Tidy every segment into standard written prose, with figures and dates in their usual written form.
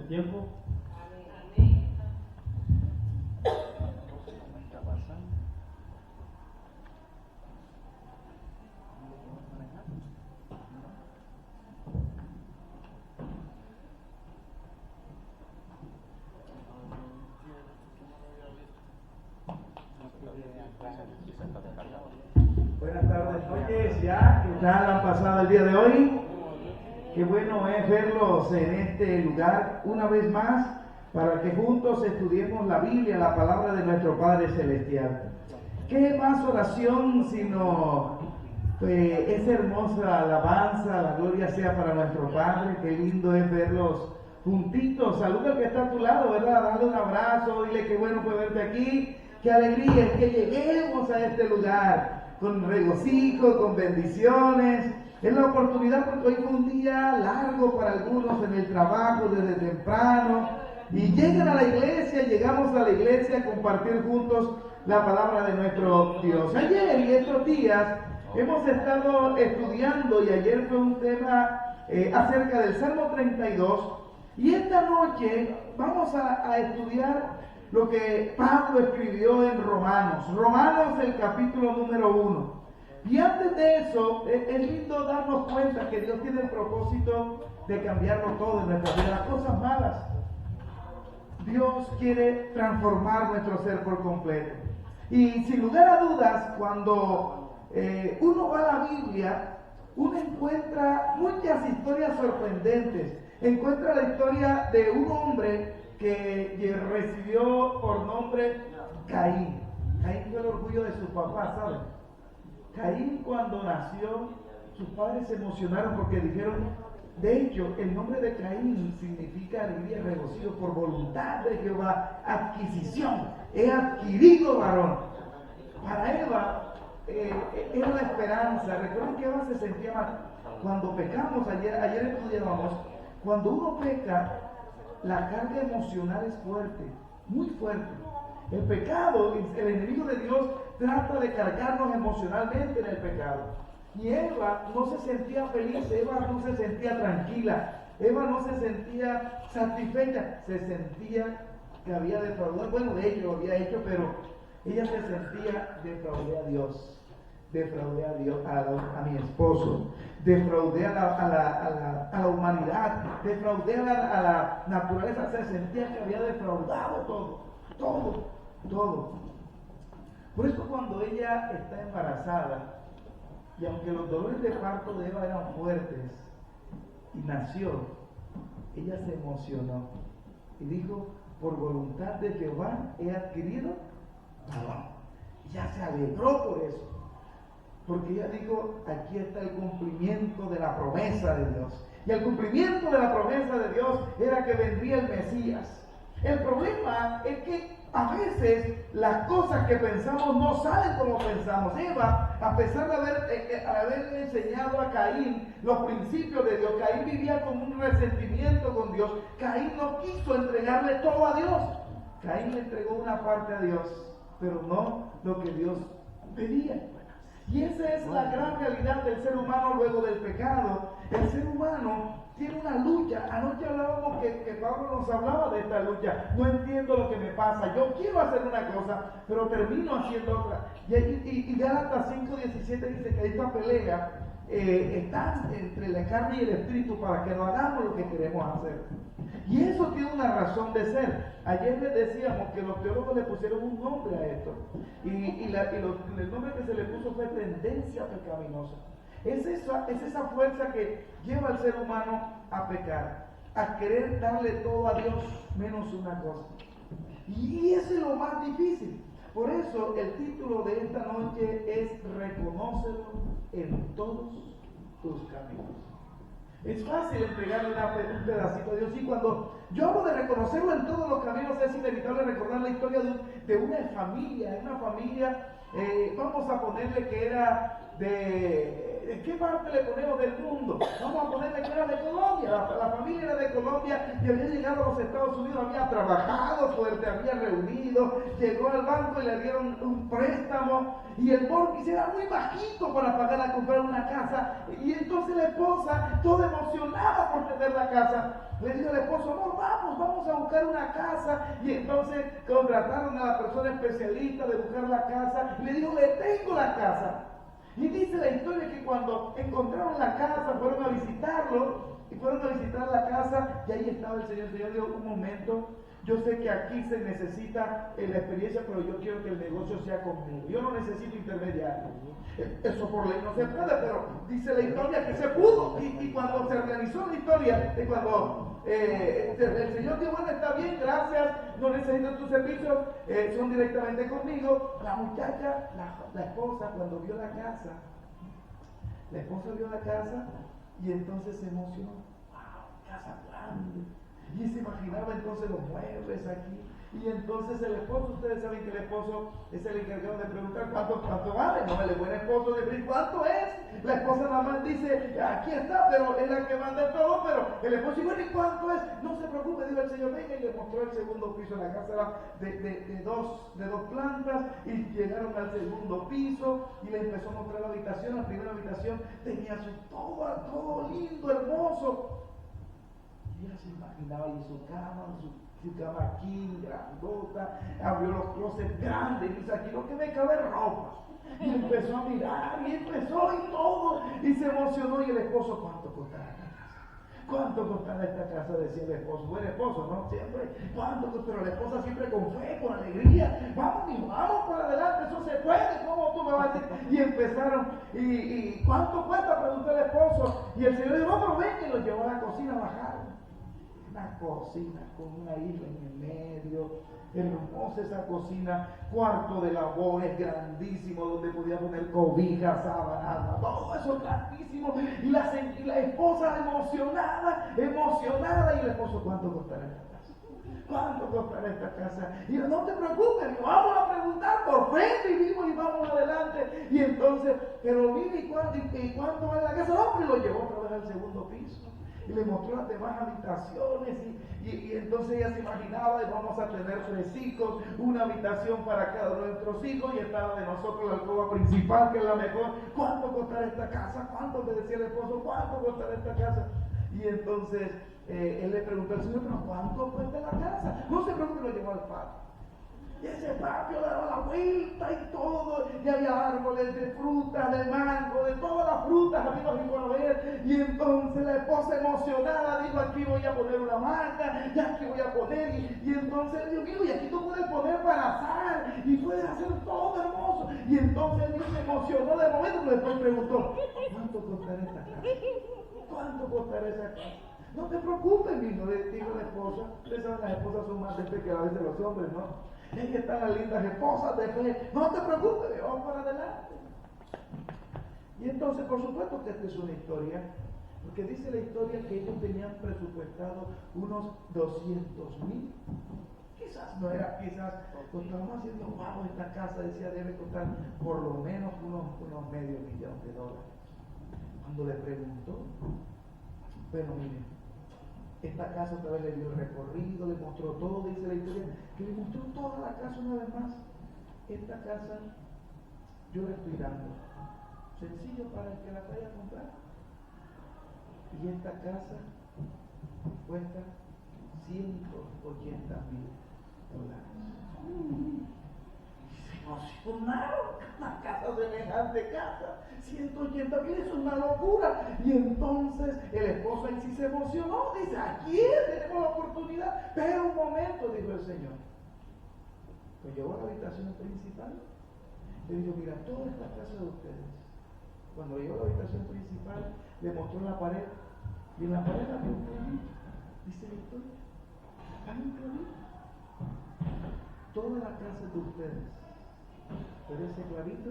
Tiempo. Buenas tardes, noches, ya, ¿qué tal han pasado el día de hoy? Qué bueno es verlos en este lugar una vez más para que juntos estudiemos la Biblia, la palabra de nuestro Padre Celestial. ¿Qué más oración sino esa hermosa alabanza, la gloria sea para nuestro Padre? Qué lindo es verlos juntitos. Saluda al que está a tu lado, ¿verdad? Dale un abrazo, dile qué bueno fue verte aquí. Qué alegría es que lleguemos a este lugar con regocijo, con bendiciones. Es la oportunidad porque hoy fue un día largo para algunos en el trabajo desde temprano y llegan a la iglesia, llegamos a la iglesia a compartir juntos la palabra de nuestro Dios. Ayer y estos días hemos estado estudiando y ayer fue un tema acerca del Salmo 32 y esta noche vamos a estudiar lo que Pablo escribió en Romanos el capítulo número 1. Y antes de eso, es lindo darnos cuenta que Dios tiene el propósito de cambiarlo todo en nuestra vida, las cosas malas. Dios quiere transformar nuestro ser por completo. Y sin lugar a dudas, cuando uno va a la Biblia, uno encuentra muchas historias sorprendentes. Encuentra la historia de un hombre que recibió por nombre Caín. Caín fue el orgullo de su papá, ¿saben? Caín cuando nació, sus padres se emocionaron porque dijeron, de hecho, el nombre de Caín significa alegría, regocijo, por voluntad de Jehová, adquisición, he adquirido varón. Para Eva era la esperanza. Recuerden que Eva se sentía mal. Cuando pecamos, ayer estudiábamos, cuando uno peca, la carga emocional es fuerte, muy fuerte. El pecado, el enemigo de Dios trata de cargarnos emocionalmente en el pecado. Y Eva no se sentía feliz, Eva no se sentía tranquila, Eva no se sentía satisfecha, se sentía que había defraudado. Bueno, de hecho lo había hecho, pero ella se sentía defraudé a Dios, defraudé a Dios, a mi esposo, defraudé a la humanidad, defraudé a la naturaleza, se sentía que había defraudado todo. Por eso cuando ella está embarazada, y aunque los dolores de parto de Eva eran fuertes, y nació, ella se emocionó y dijo, por voluntad de Jehová he adquirido varón. Ella se alegró por eso, porque ella dijo, aquí está el cumplimiento de la promesa de Dios. Y el cumplimiento de la promesa de Dios era que vendría el Mesías. El problema es que a veces las cosas que pensamos no salen como pensamos. Eva, a pesar de haberle enseñado a Caín los principios de Dios, Caín vivía con un resentimiento con Dios. Caín no quiso entregarle todo a Dios. Caín le entregó una parte a Dios, pero no lo que Dios pedía. Y esa es la gran realidad del ser humano luego del pecado. El ser humano tiene una lucha. Anoche hablábamos que Pablo nos hablaba de esta lucha. No entiendo lo que me pasa. Yo quiero hacer una cosa, pero termino haciendo otra. Y Gálatas 5:17 dice que esta pelea está entre la carne y el espíritu para que no hagamos lo que queremos hacer. Y eso tiene una razón de ser. Ayer les decíamos que los teólogos le pusieron un nombre a esto. Y el nombre que se le puso fue tendencia pecaminosa. Es esa fuerza que lleva al ser humano a pecar, a querer darle todo a Dios menos una cosa. Y eso es lo más difícil. Por eso el título de esta noche es Reconócelo en todos tus caminos. Es fácil entregarle un pedacito a Dios. Y cuando yo hablo de reconocerlo en todos los caminos, es inevitable recordar la historia de una familia. Vamos a ponerle que era de ¿En qué parte le ponemos del mundo? Vamos a ponerle que era de Colombia. La familia era de Colombia y había llegado a los Estados Unidos, había trabajado fuerte, había reunido, llegó al banco y le dieron un préstamo y el mortgage era muy bajito para pagar a comprar una casa. Y entonces la esposa, toda emocionada por tener la casa, le dijo al esposo: amor, vamos a buscar una casa. Y entonces contrataron a la persona especialista de buscar la casa y le dijo: le tengo la casa. Y dice la historia que cuando encontraron la casa, fueron a visitarlo, y fueron a visitar la casa, y ahí estaba el Señor. El Señor dijo: un momento, yo sé que aquí se necesita la experiencia, pero yo quiero que el negocio sea conmigo. Yo no necesito intermediarios. Eso por ley no se puede, pero dice la historia que se pudo. Y cuando se organizó la historia, cuando el Señor dijo: bueno, está bien, gracias, no necesito tus servicios, son directamente conmigo. La muchacha, la esposa, cuando vio la casa, y entonces se emocionó. ¡Wow! Casa grande. Y se imaginaba entonces los muebles aquí. Y entonces el esposo, ustedes saben que el esposo es el encargado de preguntar cuánto vale. No, el buen esposo de decir cuánto es. La esposa nada más dice: aquí está, pero es la que manda todo. Pero el esposo dice: bueno, ¿y cuánto es? No se preocupe, dijo el Señor, venga. Y le mostró el segundo piso. La casa era de dos plantas, y llegaron al segundo piso y le empezó a mostrar la habitación. La primera habitación tenía todo lindo, hermoso. Y ella se imaginaba ahí su cama aquí, grandota, abrió los closets grandes y dice: aquí lo que me cabe es ropa. Y empezó a mirar, y empezó y todo, y se emocionó. Y el esposo: ¿cuánto costará esta casa? ¿Cuánto costará esta casa? Decía el esposo. Buen esposo, ¿no? Siempre, ¿cuánto costará? Pero la esposa siempre con fe, con alegría: vamos para adelante, eso se puede, ¿cómo tú me vas a decir? Y empezaron, ¿y cuánto cuesta? Preguntó el esposo. Y el Señor dijo: no, pero ven, y lo llevó a la cocina a bajar. Una cocina con una isla en el medio, hermosa esa cocina, cuarto de labores grandísimo, donde podía poner cobijas, sábanas, todo eso grandísimo. Y la esposa emocionada, y el esposo: ¿cuánto costará esta casa? ¿Cuánto costará esta casa? Y yo: no te preocupes, vamos a preguntar, por fe vivimos y vamos adelante. Y entonces, pero mire, ¿y cuánto vale la casa? No, pero lo llevó otra vez al segundo piso. Y le mostró las demás habitaciones, y entonces ella se imaginaba: y vamos a tener 3 hijos, una habitación para cada uno de nuestros hijos, y está la de nosotros, la alcoba principal, que es la mejor. ¿Cuánto costará esta casa? ¿Cuánto? Le decía el esposo: ¿cuánto costará esta casa? Y entonces él le preguntó al Señor: ¿pero cuánto cuesta la casa? No se preocupe, lo llevó al patio. Y ese patio le daba la vuelta y todo, y había árboles de frutas, de mango, de todas las frutas habidas y por haber. Y entonces la esposa emocionada dijo: aquí voy a poner una hamaca, y aquí voy a poner, y entonces él dijo: y aquí tú puedes poner para asar, y puedes hacer todo hermoso. Y entonces él se emocionó de momento, pero después preguntó: ¿cuánto costará esta casa? ¿Cuánto costará esa casa? No te preocupes, dijo la esposa. Ustedes saben, las esposas son más de fe que a veces los hombres, ¿no? Ahí están las lindas esposas de fe. No te preocupes, vamos para adelante. Y entonces, por supuesto que esta es una historia, porque dice la historia que ellos tenían presupuestado unos 200,000. Quizás no era, costaba más, diciendo: wow, esta casa, decía, debe costar por lo menos unos medio millón de dólares. Cuando le preguntó, bueno, miren, esta casa otra vez le dio el recorrido, le mostró todo, dice la historia, que le mostró toda la casa una vez más. Esta casa yo la estoy dando, sencillo para el que la vaya a comprar. Y esta casa cuesta $180,000. Se emocionaron: una casa semejante casa, 180,000, eso es una locura. Y entonces el esposo en sí se emocionó, dice: aquí tenemos la oportunidad. Pero un momento, dijo el Señor. Pues llegó a la habitación principal, le dijo: mira, toda esta casa de ustedes. Cuando llegó a la habitación principal, le mostró la pared, y en la pared había un clavito. Dice la historia: hay un clavito. Toda la casa es de ustedes, pero ese clavito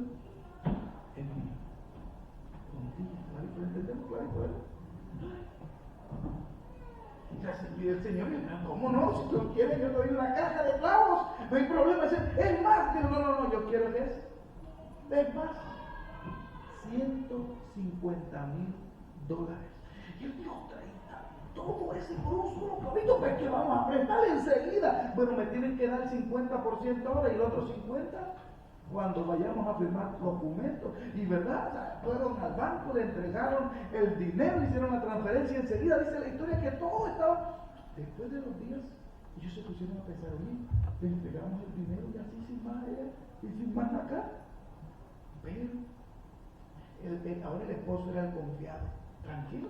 es mío. Contigo, clarito, ¿entendemos? Clarito, ¿verdad? Y el Señor dice: ¿cómo no? Si tú quieres, yo te doy una caja de clavos, no hay problema. Es más, digo: no, yo quiero eso. Es más, $150,000. Y él dijo, 30, todo ese por un solo clavito, pues que vamos a prestarle enseguida. Bueno, me tienen que dar el 50% ahora y el otro 50% cuando vayamos a firmar documentos. Y verdad, o sea, fueron al banco, le entregaron el dinero, hicieron la transferencia enseguida. Dice la historia que todo estaba. Después de los días, ellos se pusieron a pensar, oye, le entregamos el dinero y así sin más allá y sin más acá. Pero ahora el esposo era el confiado. Tranquilo,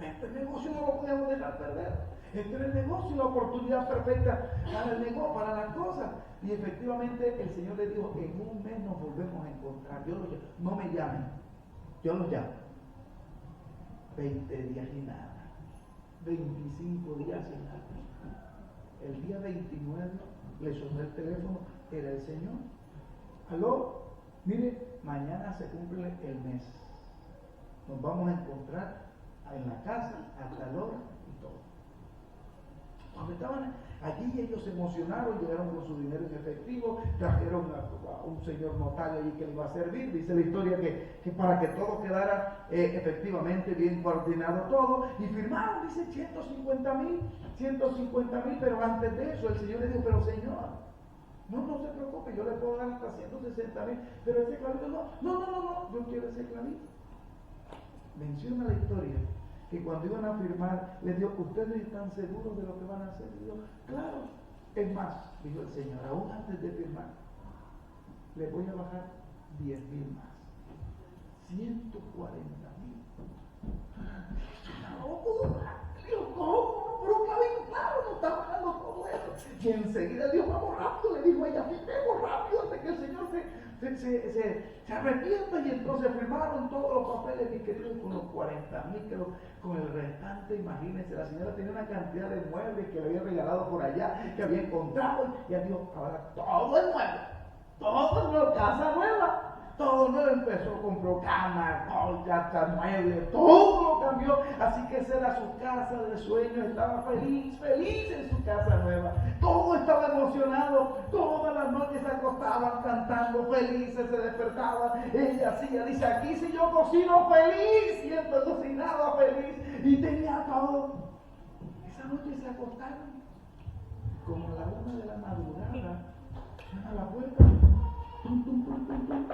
este negocio no lo podemos dejar perder. Este era el negocio, la oportunidad perfecta para el negocio, para las cosas. Y efectivamente el Señor le dijo, en un mes nos volvemos a encontrar. Yo lo llamo, no me llamen, yo los llamo. 20 días y nada, 25 días y nada. El día 29 le sonó el teléfono, era el Señor. Aló, mire, mañana se cumple el mes. Nos vamos a encontrar en la casa a tal hora y todo. Cuando estaban allí, ellos se emocionaron, llegaron con su dinero en efectivo, trajeron a un señor notario allí que le iba a servir. Dice la historia que para que todo quedara efectivamente bien coordinado todo, y firmaron, dice, 150,000, pero antes de eso el Señor le dijo, pero Señor, no se preocupe, yo le puedo dar hasta 160,000, pero ese clavito no, yo quiero ese clavito. Menciona la historia que cuando iban a firmar, les dijo, ¿ustedes están seguros de lo que van a hacer? Y dijo, claro. Es más, dijo el Señor, aún antes de firmar, les voy a bajar 10,000 más. 140,000. Es una locura. Dios, ¿cómo? Pero claro, no está pagando todo eso. Y enseguida Dios, vamos rápido, le dijo a ella, firmemos rápido antes que el Señor se arrepienta. Y entonces firmaron todos los papeles, mi querido, con los 40,000, con el restante. Imagínense, la señora tenía una cantidad de muebles que le había regalado por allá, que había encontrado, y a Dios, ahora todo es nuevo, todo nuevo, casa nueva. Todo nuevo empezó, compró cama, colchas, muebles, todo lo cambió. Así que esa era su casa de sueño, estaba feliz en su casa nueva. Todo estaba emocionado, todas las noches se acostaban cantando, felices, se despertaban. Ella hacía, dice, aquí si yo cocino feliz, y entonces cocinaba feliz, y tenía todo. Esa noche se acostaron, como a la 1 de la madrugada, suena la puerta. Tum, tum, tum, tum, tum.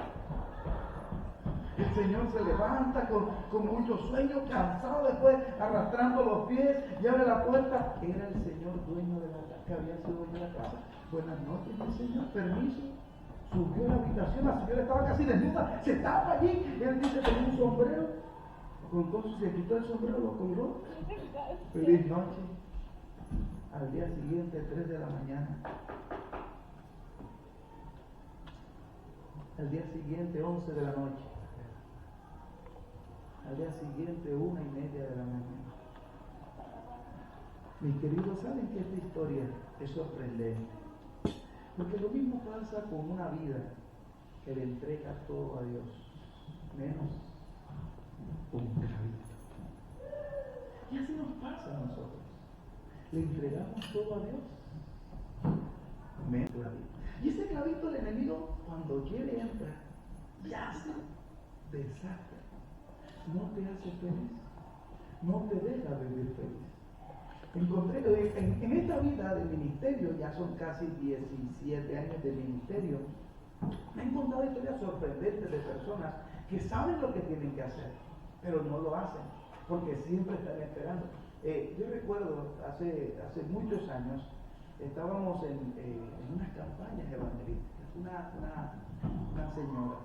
El Señor se levanta con mucho sueño, cansado, después arrastrando los pies, y abre la puerta. Era el Señor dueño de la casa, que había sido dueño de la casa. Buenas noches, mi Señor, permiso. Subió a la habitación, la señora estaba casi desnuda, se tapa allí. Él dice, tenía un sombrero. Entonces se quitó el sombrero, lo colgó. Feliz noche. Al día siguiente, 3 de la mañana. Al día siguiente, 11 de la noche. Al día siguiente, 1:30 de la mañana. Mis queridos, ¿saben que esta historia es sorprendente? Porque lo mismo pasa con una vida que le entrega todo a Dios, menos un clavito. Y así nos pasa a nosotros. Le entregamos todo a Dios, menos un clavito. Y ese clavito el enemigo, cuando quiere, entra y hace desastre. No te hace feliz, no te deja vivir feliz. Encontré en esta vida de ministerio, ya son casi 17 años de ministerio, me he encontrado historias sorprendentes de personas que saben lo que tienen que hacer, pero no lo hacen, porque siempre están esperando. Yo recuerdo hace muchos años, estábamos en unas campañas evangelísticas. Una señora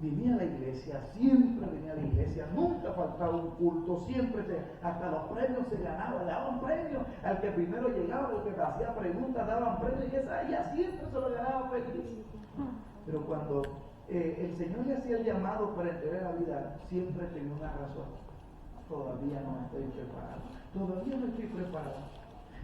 venía a la iglesia, siempre venía a la iglesia, nunca faltaba un culto, siempre hasta los premios se ganaban, daban premios al que primero llegaba, al que hacía preguntas, daban premios, y ella siempre se lo ganaba feliz. Pero cuando el Señor le hacía el llamado para entregar la vida, siempre tenía una razón: todavía no estoy preparado, todavía no estoy preparado.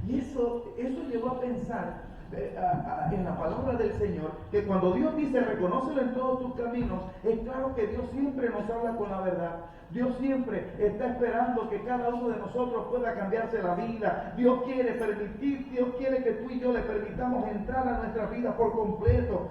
Y eso llevó a pensar en la palabra del Señor, que cuando Dios dice reconócelo en todos tus caminos, es claro que Dios siempre nos habla con la verdad. Dios siempre está esperando que cada uno de nosotros pueda cambiarse la vida. Dios quiere que tú y yo le permitamos entrar a nuestra vida por completo.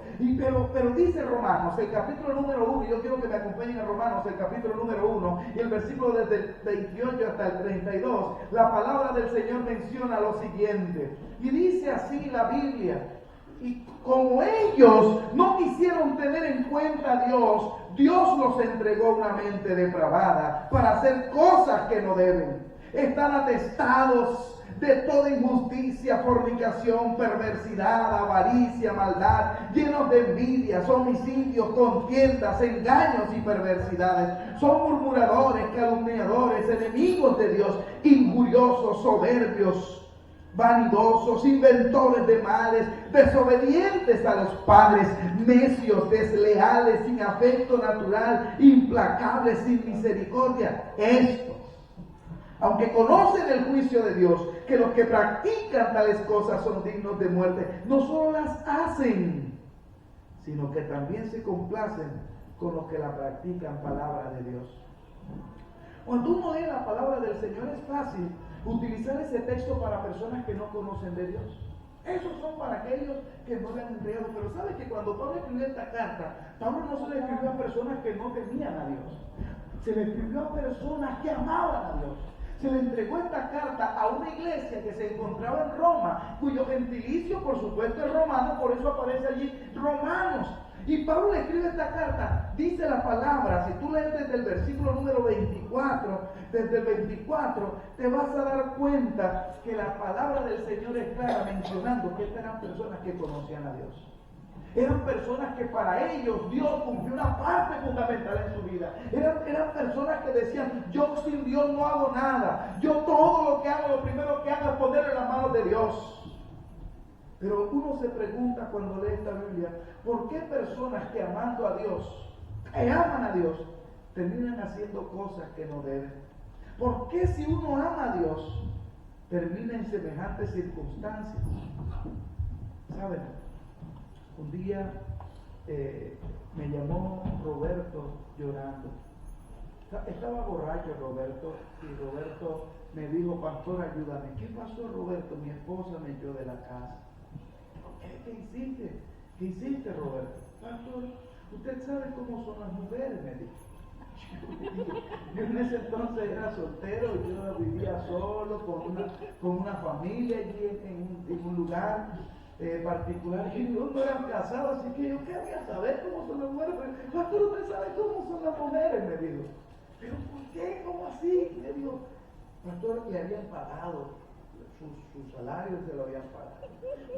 Pero dice Romanos, el capítulo número 1, yo quiero que me acompañen a Romanos, el capítulo número 1, y el versículo desde el 28 hasta el 32, la palabra del Señor menciona lo siguiente. Y dice así la Biblia: y como ellos no quisieron tener en cuenta a Dios, Dios los entregó una mente depravada para hacer cosas que no deben. Están atestados de toda injusticia, fornicación, perversidad, avaricia, maldad, llenos de envidias, homicidios, contiendas, engaños y perversidades. Son murmuradores, calumniadores, enemigos de Dios, injuriosos, soberbios, vanidosos, inventores de males, desobedientes a los padres, necios, desleales, sin afecto natural, implacables, sin misericordia. Estos, aunque conocen el juicio de Dios, que los que practican tales cosas son dignos de muerte, no solo las hacen, sino que también se complacen con los que la practican. Palabra de Dios. Cuando uno lee la palabra del Señor, es fácil utilizar ese texto para personas que no conocen de Dios. Esos son para aquellos que no le han entregado. Pero ¿sabe que cuando Pablo escribió esta carta, Pablo no se le escribió a personas que no temían a Dios? Se le escribió a personas que amaban a Dios. Se le entregó esta carta a una iglesia que se encontraba en Roma, cuyo gentilicio por supuesto es romano, por eso aparece allí Romanos. Y Pablo le escribe esta carta, dice la palabra, si tú lees desde el versículo número 24, desde el 24, te vas a dar cuenta que la palabra del Señor es clara, mencionando que estas eran personas que conocían a Dios. Eran personas que para ellos Dios cumplió una parte fundamental en su vida. Eran personas que decían: yo sin Dios no hago nada. Yo todo lo que hago, lo primero que hago es poner en las manos de Dios. Pero uno se pregunta cuando lee esta Biblia, ¿por qué personas que amando a Dios, que aman a Dios, terminan haciendo cosas que no deben? ¿Por qué si uno ama a Dios, termina en semejantes circunstancias? ¿Saben? Un día me llamó Roberto llorando. Estaba borracho Roberto, y Roberto me dijo: pastor, ayúdame. ¿Qué pasó, Roberto? Mi esposa me echó de la casa. ¿Qué hiciste? ¿Qué hiciste, Roberto? Pastor, usted sabe cómo son las mujeres, me dijo. Yo en ese entonces era soltero, yo vivía solo, con una familia allí en un lugar particular, y yo no era casado, así que yo quería saber cómo son las mujeres. Pastor, usted sabe cómo son las mujeres, me dijo. ¿Pero por qué? ¿Cómo así? Me dijo: pastor, le habían pagado su salario, se lo habían pagado.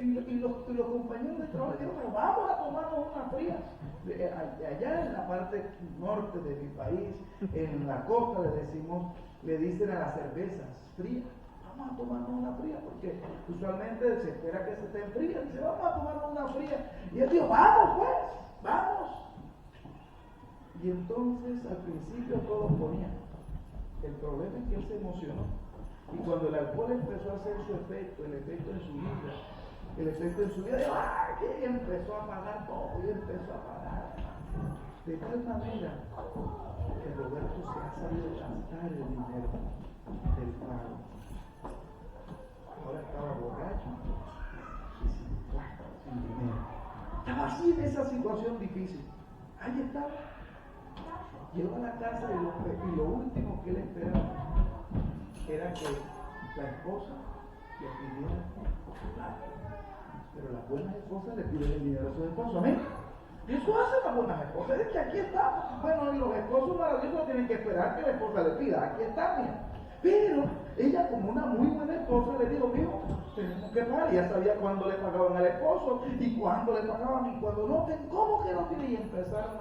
Y los compañeros de trabajo dijeron: pero vamos a tomarnos unas frías. Allá en la parte norte de mi país, en la costa, le dicen a las cervezas frías: vamos a tomarnos una fría, porque usualmente se espera que se estén frías. Dice: vamos a tomarnos una fría. Y él dijo: vamos pues, vamos. Y entonces al principio todos ponían. El problema es que él se emocionó. Y cuando el alcohol empezó a hacer su efecto, el efecto en su vida, dijo: que empezó a pagar todo, y empezó a pagar. De tal manera que Roberto se ha sabido gastar el dinero del pago. Ahora estaba borracho y sin dinero. Estaba así en esa situación difícil. Ahí estaba. Llegó a la casa y lo último que él esperaba era que la esposa le pidiera plata. Pero las buenas esposas le piden el dinero a su esposo. Amén. Y eso hacen las buenas esposas. Es que aquí está. Bueno, y los esposos maravillosos tienen que esperar que la esposa le pida. Aquí está, mía. Pero ella, como una muy buena esposa, le dijo: mijo, tenemos que pagar. Y ya sabía cuándo le pagaban al esposo y cuándo le pagaban y cuándo no. ¿Cómo que no tiene? Y empezaron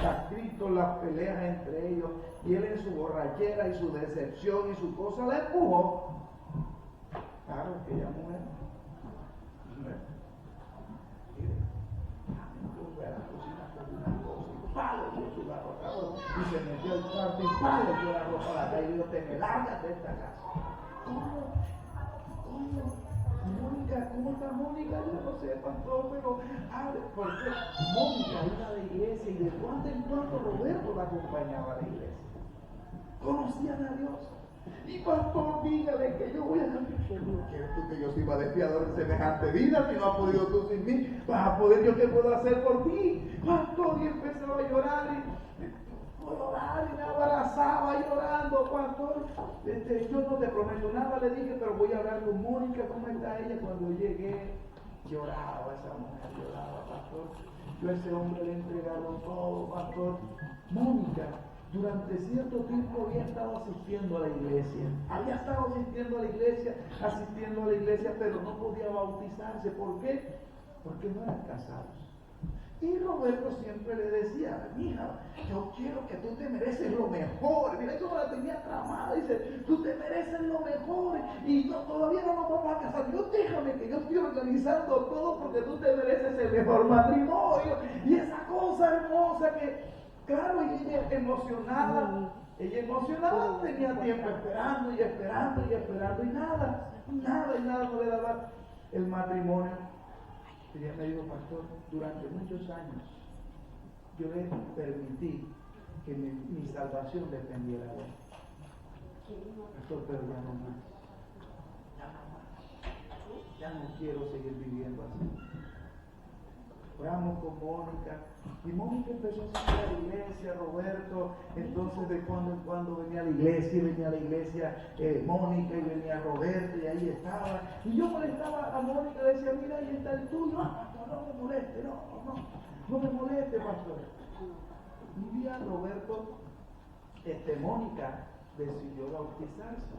las gritos, las peleas entre ellos. Y él, en su borrachera y su decepción y su cosa, la empujó. Claro, que ella mujer. Fue a la cocina con una cosa y ¡palo! Su garrotazo, y se metió al cuarto y ¡palo! Echó la ropa a la calle y dijo: te me largas de esta casa. ¿Cómo? ¿cómo está Mónica? Yo no sé, pastor, pero porque Mónica iba a la iglesia y de cuando en cuando Roberto la acompañaba a la iglesia. Conocían a Dios. Y pastor, dígale que yo voy a cambiar. No quieres tú que yo sirva de fiador en semejante vida, si no has podido tú sin mí, vas a poder yo qué puedo hacer por ti. Pastor, y empezaba a llorar y me abrazaba llorando, pastor. Yo no te prometo nada, le dije, pero voy a hablar con Mónica, ¿cómo está ella? Cuando llegué, lloraba esa mujer, lloraba, pastor. Yo a ese hombre le he entregado todo, pastor. Mónica, durante cierto tiempo había estado asistiendo a la iglesia, asistiendo a la iglesia, pero no podía bautizarse. ¿Por qué? Porque no eran casados. Y Roberto siempre le decía, mija, yo quiero que tú te mereces lo mejor. Mira cómo la tenía tramada, dice, tú te mereces lo mejor y todavía no nos vamos a casar. Yo déjame que yo estoy organizando todo porque tú te mereces el mejor matrimonio. Y esa cosa hermosa que, claro, y ella emocionada, tenía tiempo esperando y nada no le daba el matrimonio. Ella me dijo, pastor, durante muchos años yo le permití que mi salvación dependiera de él. Pastor, pero ya no quiero seguir viviendo así. Oramos con Mónica, y Mónica empezó a salir a la iglesia, Roberto, entonces de cuando en cuando venía a la iglesia, Mónica, y venía Roberto, y ahí estaba, y yo molestaba a Mónica, le decía, mira, ahí está el tuyo, pastor, no me moleste, no me moleste, pastor. Un día Roberto, Mónica decidió bautizarse,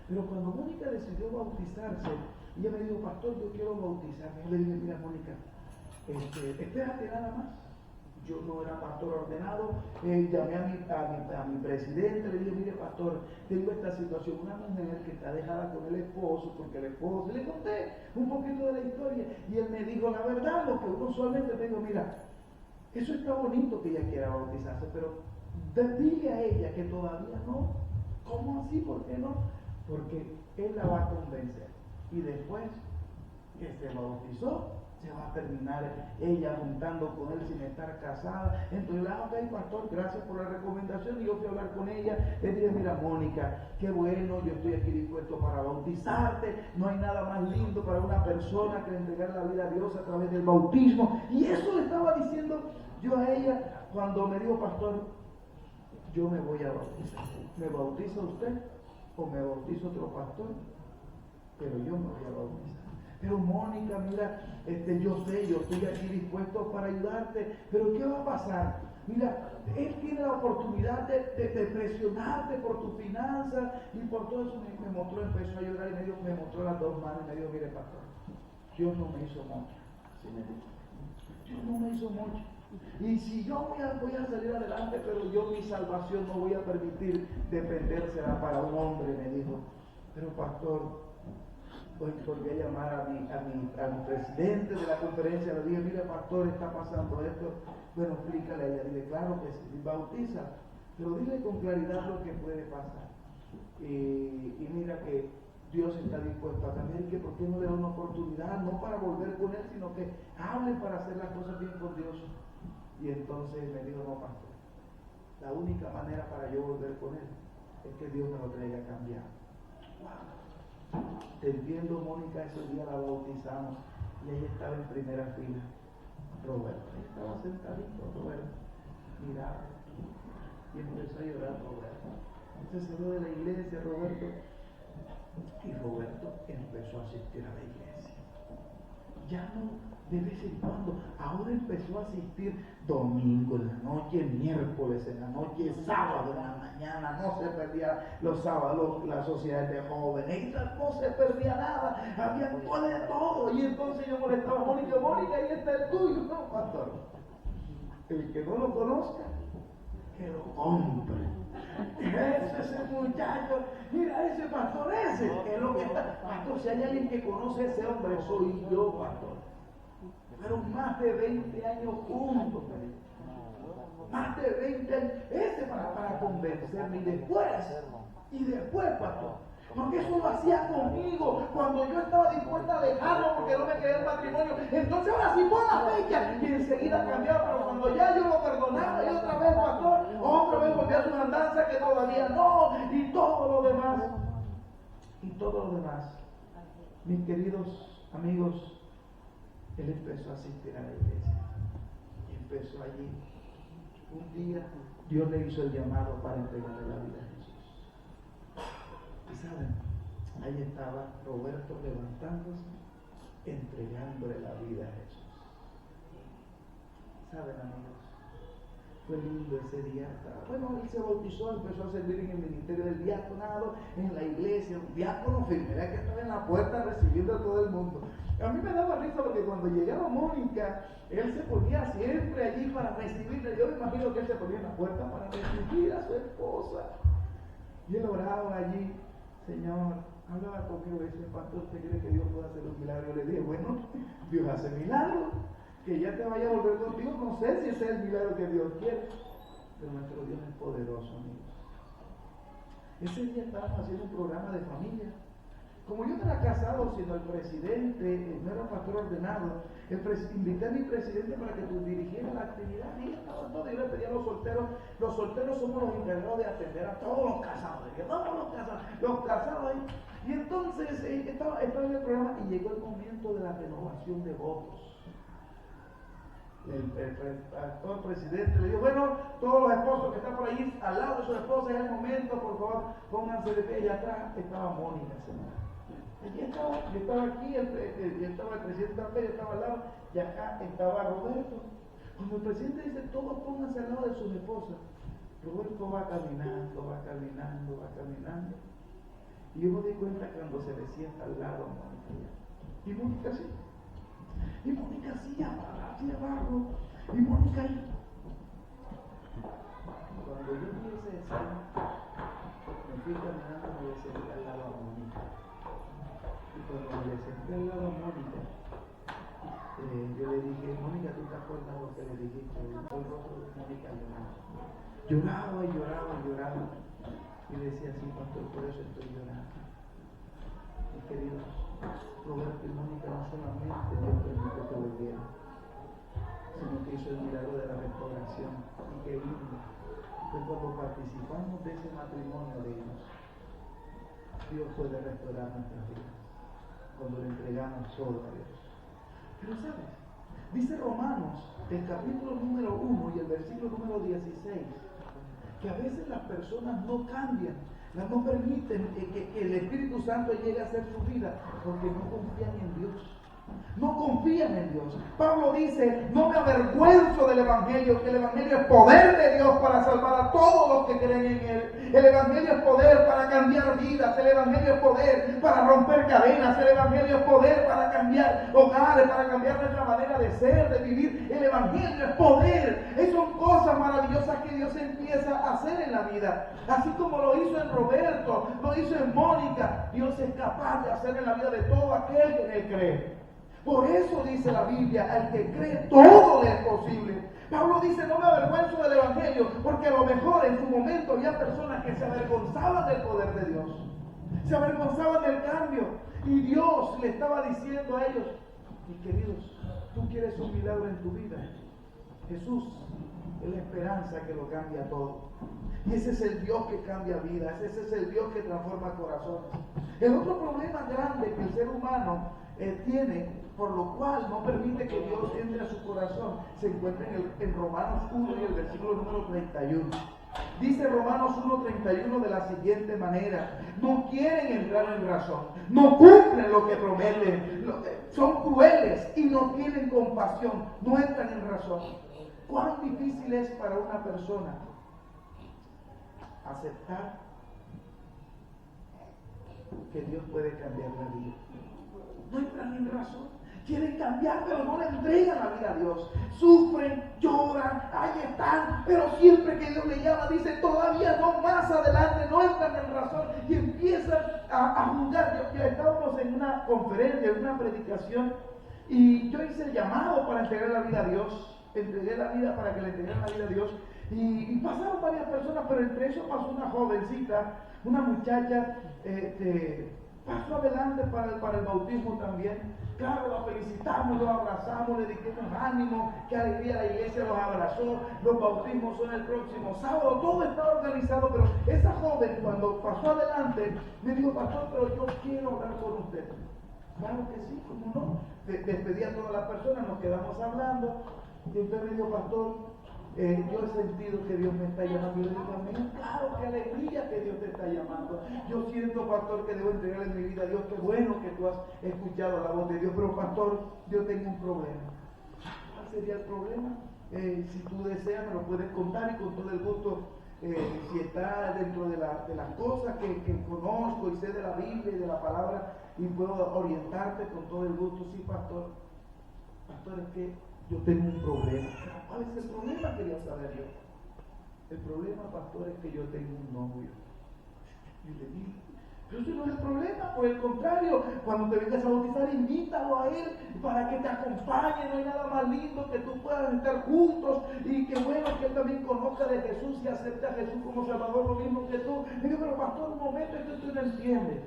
pero cuando Mónica decidió bautizarse, ella me dijo, pastor, yo quiero bautizarme. Yo le dije, mira, Mónica, espérate nada más. Yo no era pastor ordenado, llamé a mi presidente, le dije, mire pastor, tengo esta situación, una mujer que está dejada con el esposo, porque el esposo, le conté un poquito de la historia, y él me dijo la verdad, lo que uno usualmente me dijo, mira, eso está bonito que ella quiera bautizarse, pero dile a ella que todavía no. ¿Cómo así? ¿Por qué no? Porque él la va a convencer, y después que se bautizó, se va a terminar ella juntando con él sin estar casada. Entonces, ok, pastor, gracias por la recomendación. Y yo fui a hablar con ella. Le dije, mira, Mónica, qué bueno, yo estoy aquí dispuesto para bautizarte. No hay nada más lindo para una persona que entregar la vida a Dios a través del bautismo. Y eso le estaba diciendo yo a ella cuando me dijo, pastor, yo me voy a bautizar. ¿Me bautiza usted o me bautiza otro pastor? Pero yo me voy a bautizar. Pero Mónica, mira, yo estoy aquí dispuesto para ayudarte, pero ¿qué va a pasar? Mira, él tiene la oportunidad de presionarte por tu finanza y por todo eso. Me mostró, empezó a llorar y me mostró las dos manos y me dijo, mire pastor, Dios no me hizo mucho. Así me dijo, Dios no me hizo mucho. Y si yo voy a salir adelante, pero yo mi salvación no voy a permitir dependérsela para un hombre, me dijo. Pero pastor, pues volví a llamar a mi presidente de la conferencia, le dije, mire pastor, está pasando esto. Bueno, explícale a ella, dile, claro que sí, bautiza, pero dile con claridad lo que puede pasar. Y mira que Dios está dispuesto a cambiar, y que por qué no le da una oportunidad, no para volver con él, sino que hable para hacer las cosas bien con Dios. Y entonces me dijo, no pastor, la única manera para yo volver con él es que Dios me lo traiga cambiado. Wow. Te entiendo, Mónica, ese día la bautizamos y ella estaba en primera fila. Roberto, estaba sentadito, Roberto, miraba y empezó a llorar Roberto. Entonces se salió de la iglesia, Roberto, y Roberto empezó a asistir a la iglesia. Ya no de vez en cuando, ahora empezó a asistir domingo en la noche, miércoles en la noche, sábado en la mañana, no se perdía los sábados, las sociedades de jóvenes, no se perdía nada, había de todo. Y entonces yo molestaba a Mónica, ahí está el tuyo, no, pastor. El que no lo conozca, que lo compre. Ese es el muchacho, mira ese pastor, ese es lo que está. Pastor, si hay alguien que conoce a ese hombre, soy yo, pastor. Fueron más de 20 años juntos, más de 20 años, ese para convencerme. Y después, pastor, Porque eso lo hacía conmigo cuando yo estaba dispuesta a dejarlo porque no me quería el matrimonio. Entonces ahora sí pon la fecha y enseguida cambiaba. Pero cuando ya yo lo perdonaba y otra vez, pastor, otra vez volví a su andanza que todavía no, y todo lo demás. Y todo lo demás. Mis queridos amigos, él empezó a asistir a la iglesia. Y empezó allí. Un día Dios le hizo el llamado para entregarle la vida a Jesús. Y saben, ahí estaba Roberto levantándose, entregándole la vida a Jesús. Saben, amigos, fue lindo ese día. Bueno, él se bautizó, empezó a servir en el ministerio del diaconado, en la iglesia, un diácono firme, que estaba en la puerta recibiendo a todo el mundo. A mí me daba risa porque cuando llegaba Mónica, él se ponía siempre allí para recibirle. Yo me imagino que él se ponía en la puerta para recibir a su esposa. Y él oraba allí, Señor, hablaba conmigo y decía, ¿cuánto usted cree que Dios puede hacer un milagro? Le dije, bueno, Dios hace milagros. Que ya te vaya a volver contigo, no sé si ese es el milagro que Dios quiere. Pero nuestro Dios es poderoso, amigos. Ese día estábamos haciendo un programa de familia. Como yo no era casado, sino el presidente, no era pastor ordenado, invité a mi presidente para que dirigiera la actividad y estaba todo. Yo le pedí a los solteros somos los encargados de atender a todos los casados, los casados ahí. Y entonces estaba en el programa y llegó el momento de la renovación de votos. El presidente le dijo, bueno, todos los esposos que están por ahí al lado de su esposa en el momento, por favor, pónganse de pie. Y atrás estaba Mónica, señora. Yo estaba aquí, estaba el presidente también, estaba al lado, y acá estaba Roberto. Cuando el presidente dice, todos pónganse al lado de sus esposas, Roberto va caminando. Y yo me di cuenta cuando se le sienta al lado a Mónica. Y Mónica sí. Y Mónica así abajo. Y Mónica ahí. Cuando yo vi esa escena, me fui caminando y me senté al lado a Mónica. Y cuando me senté al lado a Mónica, yo le dije, Mónica, ¿tú te acuerdas lo que le dijiste? Y el rostro de Mónica lloraba. Y le decía, sí, pastor, por eso estoy llorando. Mis queridos, Roberto y Mónica no solamente Dios permitió que volvieran, sino que hizo el milagro de la restauración. Y qué lindo fue cuando participamos de ese matrimonio de ellos. Dios puede restaurar nuestras vidas cuando le entregamos todo a Dios. Pero sabes, dice Romanos, el capítulo número 1 y el versículo número 16, que a veces las personas no cambian, no permiten que el Espíritu Santo llegue a hacer su vida porque no confían en Dios. No confían en Dios. Pablo dice, no me avergüenzo del Evangelio, que el Evangelio es poder de Dios para salvar a todos los que creen en Él. El Evangelio es poder para cambiar vidas, el Evangelio es poder para romper cadenas, el Evangelio es poder para cambiar hogares, para cambiar nuestra manera de ser, de vivir. El Evangelio es poder. Esas son cosas maravillosas que Dios empieza a hacer en la vida. Así como lo hizo en Roberto, lo hizo en Mónica, Dios es capaz de hacer en la vida de todo aquel que en Él cree. Por eso dice la Biblia, al que cree todo le es posible. Pablo dice, no me avergüenzo del Evangelio, porque a lo mejor en su momento había personas que se avergonzaban del poder de Dios, se avergonzaban del cambio, y Dios le estaba diciendo a ellos, mis queridos, tú quieres un milagro en tu vida, Jesús es la esperanza que lo cambia todo. Y ese es el Dios que cambia vidas, ese es el Dios que transforma corazones. El otro problema grande que el ser humano tiene, por lo cual no permite que Dios entre a su corazón, se encuentra en Romanos 1 y el versículo número 31. Dice Romanos 1:31 de la siguiente manera: no quieren entrar en razón, no cumplen lo que prometen, son crueles y no tienen compasión, no entran en razón. ¿Cuán difícil es para una persona aceptar que Dios puede cambiar la vida? No entran en razón. Quieren cambiar, pero no le entregan la vida a Dios. Sufren, lloran, ahí están, pero siempre que Dios le llama, dice, todavía no, más adelante, no entran en razón y empiezan a juzgar. Estábamos en una conferencia, en una predicación, y yo hice el llamado para entregar la vida a Dios. Entregué la vida para que le entregara la vida a Dios. Y pasaron varias personas, pero entre eso pasó una jovencita, una muchacha, pasó adelante para el bautismo también. Claro, la felicitamos, los abrazamos, le dijimos ánimo, qué alegría, la iglesia los abrazó, los bautismos son el próximo sábado, todo estaba organizado, pero esa joven cuando pasó adelante me dijo, pastor, pero yo quiero hablar con usted. Claro que sí, ¿cómo no? Despedí a todas las personas, nos quedamos hablando, y usted me dijo, pastor, yo he sentido que Dios me está llamando. Yo le digo, amén, claro, qué alegría que Dios te está llamando. Yo siento, pastor, que debo entregarle mi vida a Dios. Qué bueno que tú has escuchado la voz de Dios. Pero, pastor, yo tengo un problema. ¿Cuál sería el problema? Si tú deseas, me lo puedes contar y con todo el gusto, si está dentro de las cosas que conozco y sé de la Biblia y de la palabra y puedo orientarte con todo el gusto. Sí, pastor. Pastor, es que yo tengo un problema. ¿Cuál es el problema? Quería saber yo. El problema, pastor, es que yo tengo un novio. Y le dije, pero ese no es el problema, por el contrario, cuando te vengas a bautizar, invítalo a él para que te acompañe. No hay nada más lindo que tú puedas estar juntos y que bueno que él también conozca de Jesús y acepte a Jesús como Salvador, lo mismo que tú. Y digo, pero pastor, un momento, esto tú no entiendes.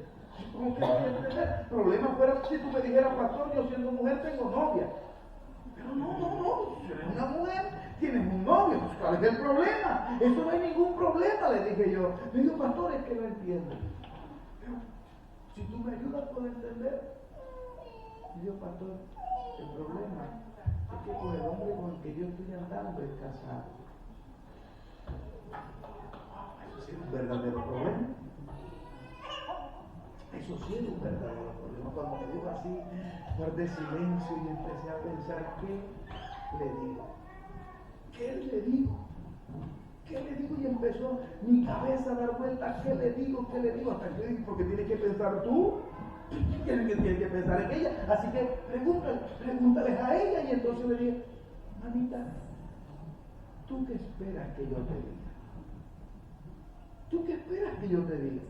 ¿Cómo que no voy a entender? El problema fuera si tú me dijeras, pastor, yo siendo mujer tengo novia. Pero no, si eres una mujer, tienes un novio, pues ¿cuál es el problema? Eso no hay ningún problema, le dije yo. Me dijo, pastor, es que no entiendo. Pero si tú me ayudas, puedo entender. Y yo, pastor, el problema es que con el hombre con el que yo estoy andando es casado. Eso sí es un verdadero problema. Eso sí es un verdadero problema. Cuando me dijo así, guardé silencio y empecé a pensar, ¿qué le digo? ¿Qué le digo? ¿Qué le digo? Y empezó mi cabeza a dar vueltas, ¿qué le digo? ¿Qué le digo? Hasta que dije, porque tienes que pensar tú, tienes que pensar en ella. Así que pregúntales a ella. Y entonces le dije, mamita, ¿tú qué esperas que yo te diga? ¿Tú qué esperas que yo te diga?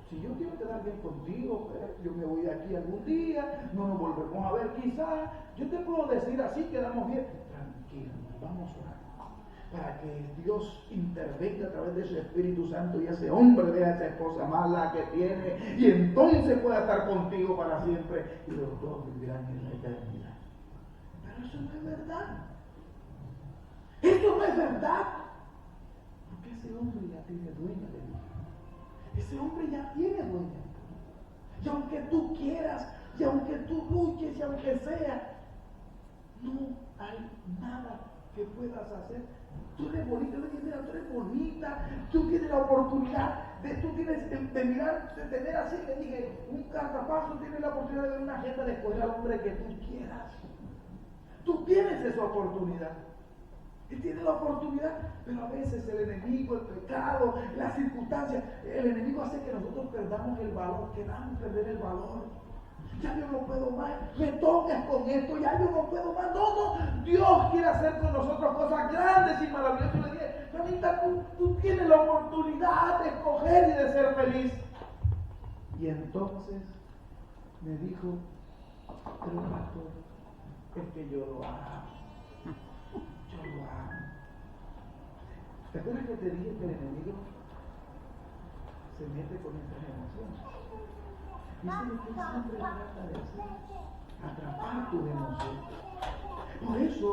Si yo quiero quedar bien contigo, yo me voy de aquí algún día, no nos volvemos a ver quizás, yo te puedo decir así, quedamos bien. Tranquila, vamos a orar. Para que Dios intervenga a través de su Espíritu Santo y ese hombre vea a esa esposa mala que tiene y entonces pueda estar contigo para siempre y los dos vivirán en la eternidad. Pero eso no es verdad. Eso no es verdad. Porque ese hombre ya tiene dueña de Dios. Ese hombre ya tiene dueña. Y aunque tú quieras, y aunque tú luches, y aunque sea, no hay nada que puedas hacer. Tú eres bonita, yo le dije, mira, tú eres bonita, tú tienes la oportunidad tú tienes de mirar, de tener así, le dije, un cartapazo, tienes la oportunidad de ver una agenda de escoger al hombre que tú quieras. Tú tienes esa oportunidad. Y tiene la oportunidad, pero a veces el enemigo, el pecado, las circunstancias, el enemigo hace que nosotros perdamos el valor, queramos perder el valor. Ya yo no puedo más, me toques con esto, ya yo no puedo más. No, Dios quiere hacer con nosotros cosas grandes y maravillosas. Yo le dije, mamita, tú tienes la oportunidad de escoger y de ser feliz. Y entonces me dijo, pero pastor, es que yo lo amo. Yo lo amo. ¿Te acuerdas que te dije que el enemigo se mete con nuestras emociones? Y siempre trata de hacer, atrapar tus emociones. Por eso,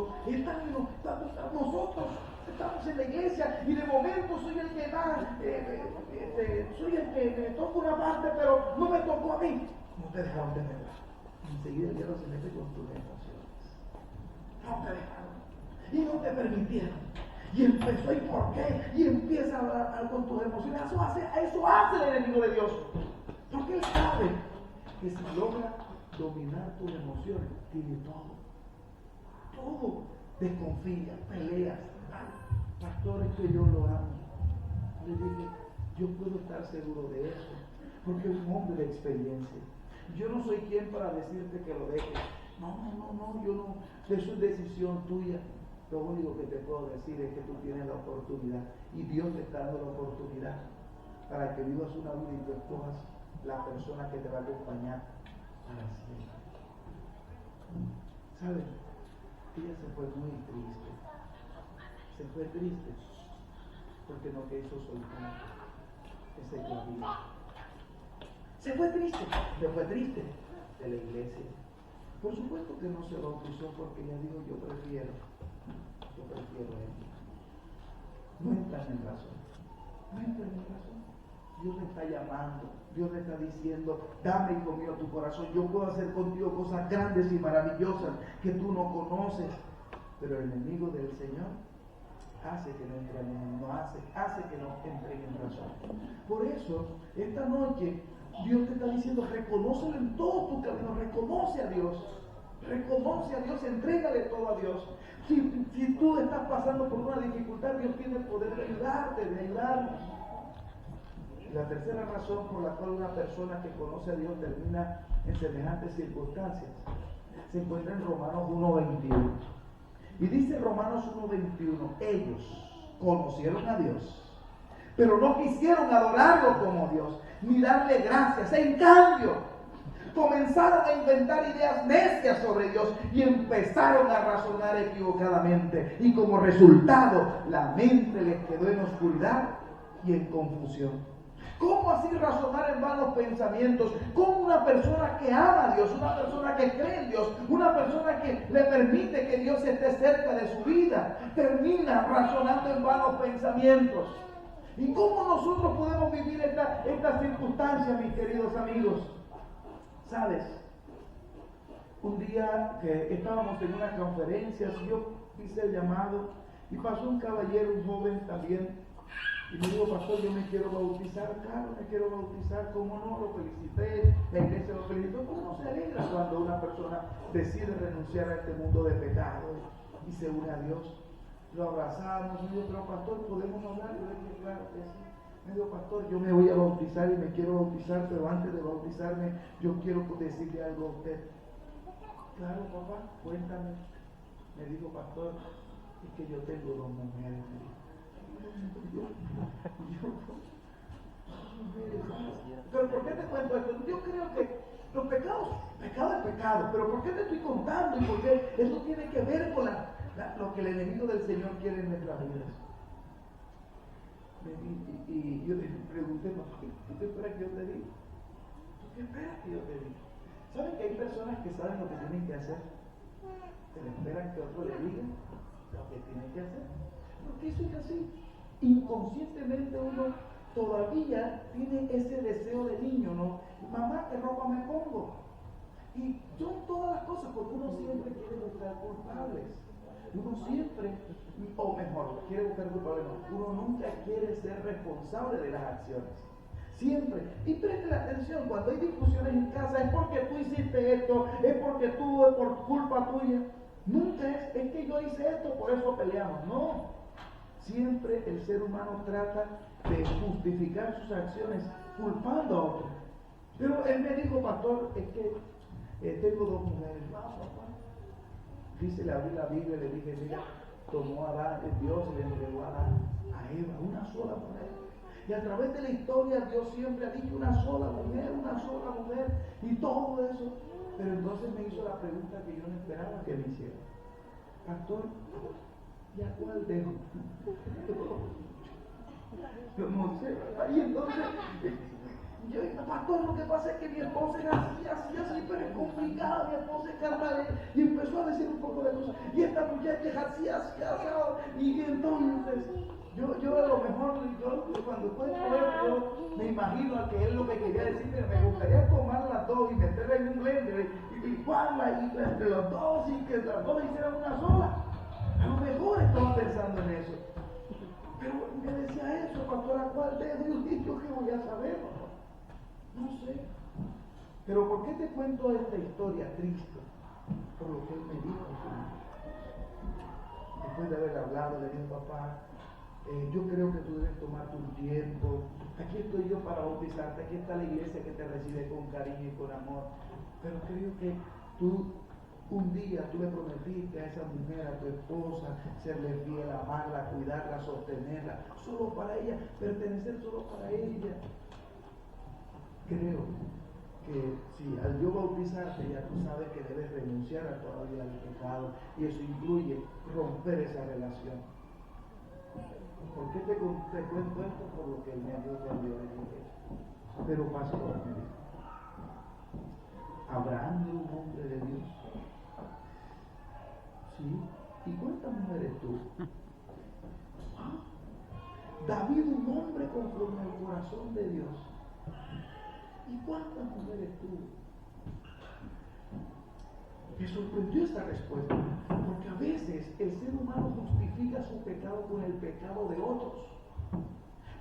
nosotros estamos en la iglesia y de momento soy el que más, soy el que me toca una parte, pero no me tocó a mí. No te dejaron de verdad. Enseguida el diablo se mete con tus emociones. No te dejaron. Y no te permitieron. Y empezó, ¿y por qué? Y empieza a hablar con tus emociones. Eso hace el enemigo de Dios. Porque él sabe que si logra dominar tus emociones, tiene todo. Todo. Desconfía, peleas. Pastor, es que yo lo amo. Le dije, yo puedo estar seguro de eso. Porque es un hombre de experiencia. Yo no soy quien para decirte que lo dejes. No, yo no. Eso es decisión tuya. Lo único que te puedo decir es que tú tienes la oportunidad y Dios te está dando la oportunidad para que vivas una vida y tú escojas la persona que te va a acompañar para siempre. ¿Sabes? Ella se fue muy triste. Se fue triste porque no quiso soltar ese clavito. Se fue triste de la iglesia. Por supuesto que no se bautizó porque ella dijo, yo prefiero a él. No entran en razón. Dios le está llamando, Dios le está diciendo, dame, hijo mío, tu corazón, yo puedo hacer contigo cosas grandes y maravillosas que tú no conoces. Pero el enemigo del Señor hace que no entren, hace que no entren en razón. Por eso, esta noche, Dios te está diciendo, reconócelo en todo tu camino, reconoce a Dios, entrégale todo a Dios. Si tú estás pasando por una dificultad, Dios tiene el poder de ayudarte, de ayudarnos. La tercera razón por la cual una persona que conoce a Dios termina en semejantes circunstancias se encuentra en Romanos 1:21. Y dice Romanos 1:21, ellos conocieron a Dios, pero no quisieron adorarlo como Dios, ni darle gracias. En cambio, comenzaron a inventar ideas necias sobre Dios y empezaron a razonar equivocadamente. Y como resultado, la mente les quedó en oscuridad y en confusión. ¿Cómo así razonar en vanos pensamientos? ¿Cómo una persona que ama a Dios, una persona que cree en Dios, una persona que le permite que Dios esté cerca de su vida, termina razonando en vanos pensamientos? ¿Y cómo nosotros podemos vivir esta circunstancia, mis queridos amigos? ¿Sabes? Un día que estábamos en una conferencia, yo hice el llamado y pasó un caballero, un joven también, y me dijo, pastor, yo me quiero bautizar. Claro, me quiero bautizar, ¿cómo no? Lo felicité, la iglesia lo felicitó. ¿Cómo no se alegra cuando una persona decide renunciar a este mundo de pecado y se une a Dios? Lo abrazamos, y me dijo, pero pastor, ¿podemos hablar? Yo le dije, claro que sí. Me dijo, pastor, yo me voy a bautizar y me quiero bautizar, pero antes de bautizarme, yo quiero decirle algo a usted. Claro, papá, cuéntame. Me dijo, pastor, es que yo tengo 2 mujeres. Pero ¿por qué te cuento esto? Yo creo que los pecados, pecado es pecado, pero ¿por qué te estoy contando? Y porque eso tiene que ver con lo que el enemigo del Señor quiere en nuestras vidas. Y yo le pregunté, ¿tú qué esperas que yo te diga? ¿Tú qué esperas que yo te diga? ¿Saben que hay personas que saben lo que tienen que hacer? Pero esperan que otro le diga lo que tienen que hacer. Porque eso es así. Inconscientemente uno todavía tiene ese deseo de niño, ¿no? Mamá, ¿qué ropa me pongo? Y son todas las cosas, porque uno siempre quiere buscar culpables. Uno siempre, o mejor, quiere buscar culpables, no. Uno nunca quiere ser responsable de las acciones. Siempre. Y preste la atención, cuando hay discusiones en casa, es porque tú hiciste esto, es porque tú, es por culpa tuya. Nunca es que yo hice esto, por eso peleamos. No. Siempre el ser humano trata de justificar sus acciones culpando a otros. Pero él me dijo, pastor, es que tengo 2 mujeres. No, papá. Dice, le abrí la Biblia y le dije, mira, tomó a Adán, Dios le entregó a Adán, a Eva, una sola mujer. Y a través de la historia Dios siempre ha dicho una sola mujer, y todo eso. Pero entonces me hizo la pregunta que yo no esperaba que me hiciera. Pastor, ¿y a cuál dejo? Yo no sé, y entonces, yo, pastor, lo que pasa es que mi esposa era así, pero es complicada, mi esposa es carnal, y empezó a decir un poco de cosas, y esta muchacha es así, y entonces, yo a lo mejor, cuando cuento esto, yo me imagino a que él lo que quería decir, que me gustaría tomar las 2 y meterla en un blender, y licuarla, y entre los 2, y que las 2 hicieran una sola. A lo mejor estaba pensando en eso. Pero me decía eso, pastor, ¿a cuál dedo? Y yo qué voy a saber, papá. No sé. Pero ¿por qué te cuento esta historia triste? Por lo que él me dijo. Después de haber hablado, le dije, papá, yo creo que tú debes tomarte un tiempo. Aquí estoy yo para bautizarte. Aquí está la iglesia que te recibe con cariño y con amor. Pero creo que un día tú le prometiste a esa mujer, a tu esposa, serle fiel, amarla, cuidarla, sostenerla, solo para ella, pertenecer solo para ella. Creo que si al yo bautizarte ya tú sabes que debes renunciar a toda vida del pecado, y eso incluye romper esa relación. ¿Por qué te cuento esto? Por lo que el Dios de Dios le dije. Pero pastor, me dijo, Abraham era un hombre de Dios. ¿Sí? ¿Y cuántas mujeres tuvo? ¿Ah? David, un hombre conforme al corazón de Dios. ¿Y cuántas mujeres tuvo? Me sorprendió esta respuesta, porque a veces el ser humano justifica su pecado con el pecado de otros.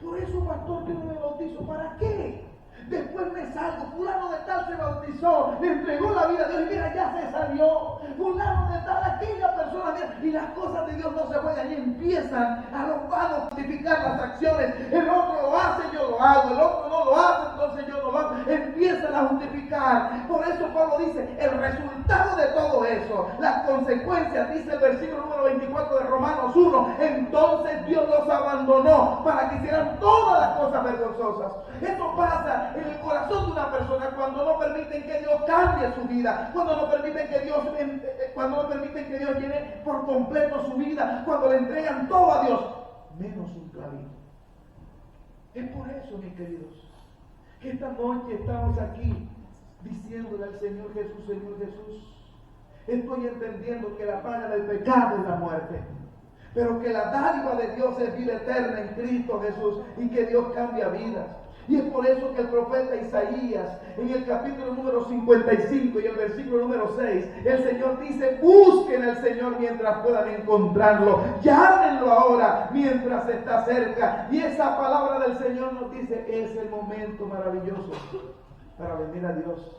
Por eso, pastor, yo no me bautizo. ¿Para qué? Después me salgo, fulano de tal se bautizó, le entregó la vida a Dios y mira, ya se salió. Fulano de tal, aquella persona, mira, y las cosas de Dios no se juegan y empiezan a los vanos a justificar las acciones. El otro lo hace, yo lo hago, el otro no lo hace, entonces yo no lo hago. Empiezan a justificar. Por eso Pablo dice, el resultado de todo eso, las consecuencias, dice el versículo número 24 de Romanos 1, entonces Dios los abandonó para que hicieran todas las cosas vergonzosas. Eso pasa en el corazón de una persona cuando no permiten que Dios cambie su vida, cuando no permiten que Dios llene por completo su vida, cuando le entregan todo a Dios, menos un clavito. Es por eso, mis queridos, que esta noche estamos aquí diciéndole al Señor Jesús, estoy entendiendo que la paga del pecado es la muerte, pero que la dádiva de Dios es vida eterna en Cristo Jesús y que Dios cambia vidas. Y es por eso que el profeta Isaías, en el capítulo número 55 y el versículo número 6, el Señor dice, busquen al Señor mientras puedan encontrarlo, llámenlo ahora mientras está cerca. Y esa palabra del Señor nos dice, es el momento maravilloso para venir a Dios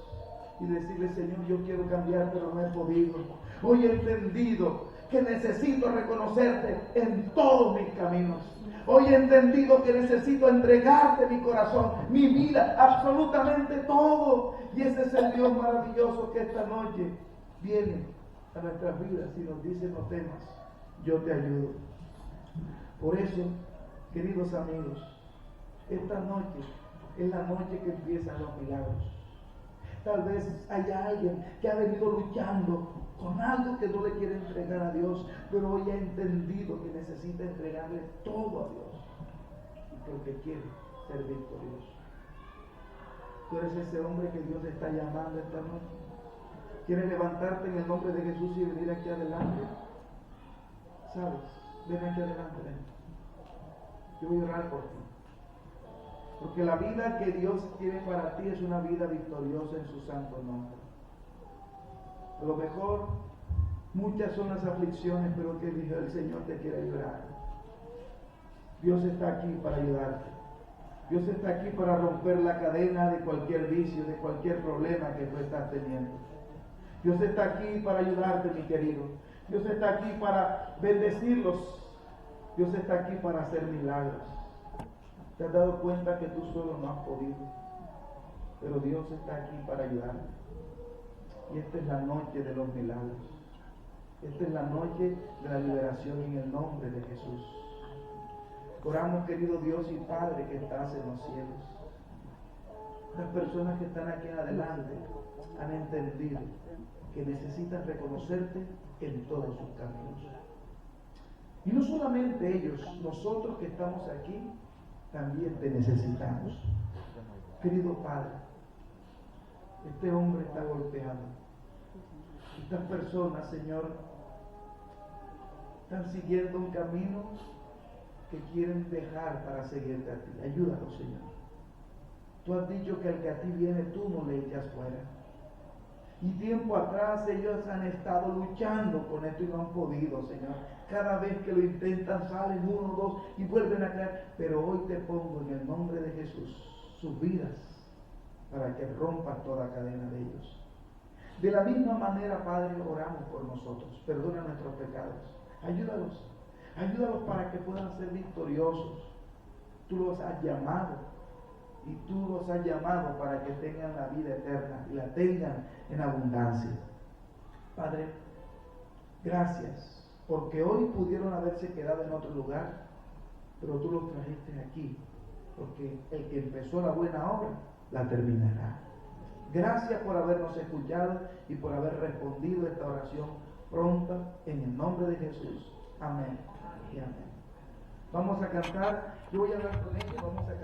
y decirle, Señor, yo quiero cambiar, pero no he podido. Hoy he entendido que necesito reconocerte en todos mis caminos. Hoy he entendido que necesito entregarte mi corazón, mi vida, absolutamente todo. Y ese es el Dios maravilloso que esta noche viene a nuestras vidas y nos dice, no temas, yo te ayudo. Por eso, queridos amigos, esta noche es la noche que empiezan los milagros. Tal vez haya alguien que ha venido luchando con algo que no le quiere entregar a Dios, pero hoy ha entendido que necesita entregarle todo a Dios y porque quiere ser victorioso. Tú eres ese hombre que Dios está llamando esta noche. ¿Quieres levantarte en el nombre de Jesús y venir aquí adelante? ¿Sabes? Ven aquí adelante, ven. Yo voy a orar por ti. Porque la vida que Dios tiene para ti es una vida victoriosa en su santo nombre. A lo mejor muchas son las aflicciones, pero que el Señor te quiere ayudar. Dios está aquí para ayudarte. Dios está aquí para romper la cadena de cualquier vicio, de cualquier problema que tú estás teniendo. Dios está aquí para ayudarte, mi querido. Dios está aquí para bendecirlos. Dios está aquí para hacer milagros. ¿Te has dado cuenta que tú solo no has podido? Pero Dios está aquí para ayudarte. Y esta es la noche de los milagros. Esta es la noche de la liberación en el nombre de Jesús. Oramos, querido Dios y Padre que estás en los cielos. Las personas que están aquí en adelante han entendido que necesitan reconocerte en todos sus caminos. Y no solamente ellos, nosotros que estamos aquí, también te necesitamos. Querido Padre, este hombre está golpeado. Estas personas, Señor, están siguiendo un camino que quieren dejar para seguirte a ti. Ayúdanos, Señor. Tú has dicho que al que a ti viene, tú no le echas fuera. Y tiempo atrás ellos han estado luchando con esto y no han podido, Señor. Cada vez que lo intentan salen uno, dos y vuelven a caer. Pero hoy te pongo en el nombre de Jesús sus vidas para que rompas toda cadena de ellos. De la misma manera, Padre, oramos por nosotros. Perdona nuestros pecados. Ayúdalos. Ayúdalos para que puedan ser victoriosos. Tú los has llamado. Y tú los has llamado para que tengan la vida eterna y la tengan en abundancia. Padre, gracias, porque hoy pudieron haberse quedado en otro lugar, pero tú los trajiste aquí, porque el que empezó la buena obra, la terminará. Gracias por habernos escuchado y por haber respondido esta oración pronta en el nombre de Jesús. Amén y amén. Vamos a cantar, yo voy a hablar con ellos, vamos a cantar.